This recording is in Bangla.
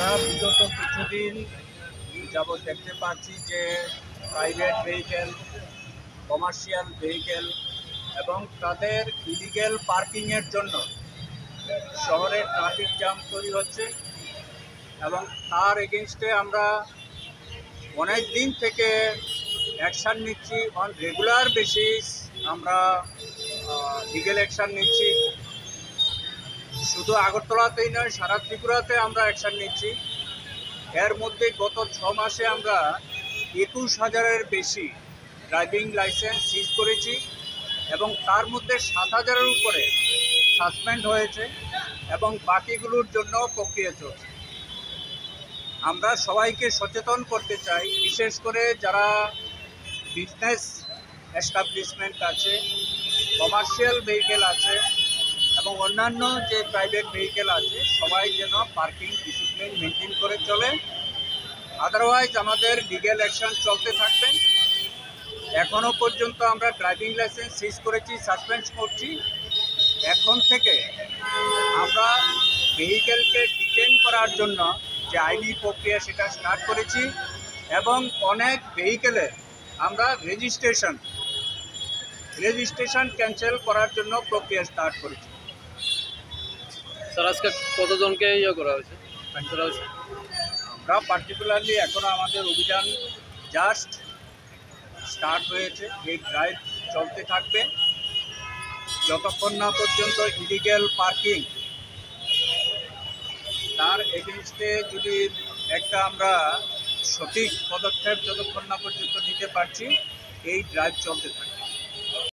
আমরা বিগত কিছুদিন যাবৎ দেখতে পাচ্ছি যে প্রাইভেট ভেহিকেল, কমার্শিয়াল ভেহিকেল এবং তাদের ইলিগেল পার্কিংয়ের জন্য শহরে ট্রাফিক জ্যাম তৈরি হচ্ছে এবং তার এগেনস্টে আমরা অনেক দিন থেকে অ্যাকশান নিচ্ছি। অন রেগুলার বেসিস আমরা লিগেল অ্যাকশান নিচ্ছি। শুধু আগরতলাতেই নয়, সারা ত্রিপুরাতে আমরা অ্যাকশান নিচ্ছি। এর মধ্যে গত 6 মাসে আমরা 21,000-এর বেশি ড্রাইভিং লাইসেন্স সিজ করেছি এবং তার মধ্যে 7,000-এর উপরে সাসপেন্ড হয়েছে এবং বাকিগুলোর জন্য প্রক্রিয়া চলছে। আমরা সবাইকে সচেতন করতে চাই, বিশেষ করে যারা বিজনেস এস্টাবলিশমেন্ট আছে, কমার্শিয়াল ভেহিকেল আছে এবং অন্যান্য যে প্রাইভেট ভেহিকেল আছে, সবাই যেন পার্কিং ডিসিপ্লিন মেনটেন করে চলে। আদারওয়াইজ আমাদের লিগ্যাল অ্যাকশন চলতে থাকবে। এখনও পর্যন্ত আমরা ড্রাইভিং লাইসেন্স সিজ করেছি, সাসপেন্ড করছি। এখন থেকে আমরা ভেহিকেলকে ডিটেইন করার জন্য যে আইনি প্রক্রিয়া সেটা স্টার্ট করেছি এবং অনেক ভেহিকেলের আমরা রেজিস্ট্রেশন ক্যান্সেল করার জন্য প্রক্রিয়া স্টার্ট করেছি। স্যার, আজকে কতজনকে করা হয়েছে? আমরা পার্টিকুলারলি এখনও আমাদের অভিযান জাস্ট স্টার্ট হয়েছে। এই ড্রাইভ চলতে থাকবে যতক্ষণ না পর্যন্ত ইলিগেল পার্কিং তার এগেনস্টে যদি একটা আমরা সঠিক পদক্ষেপ যতক্ষণ না পর্যন্ত নিতে পারছি, এই ড্রাইভ চলতে থাকে।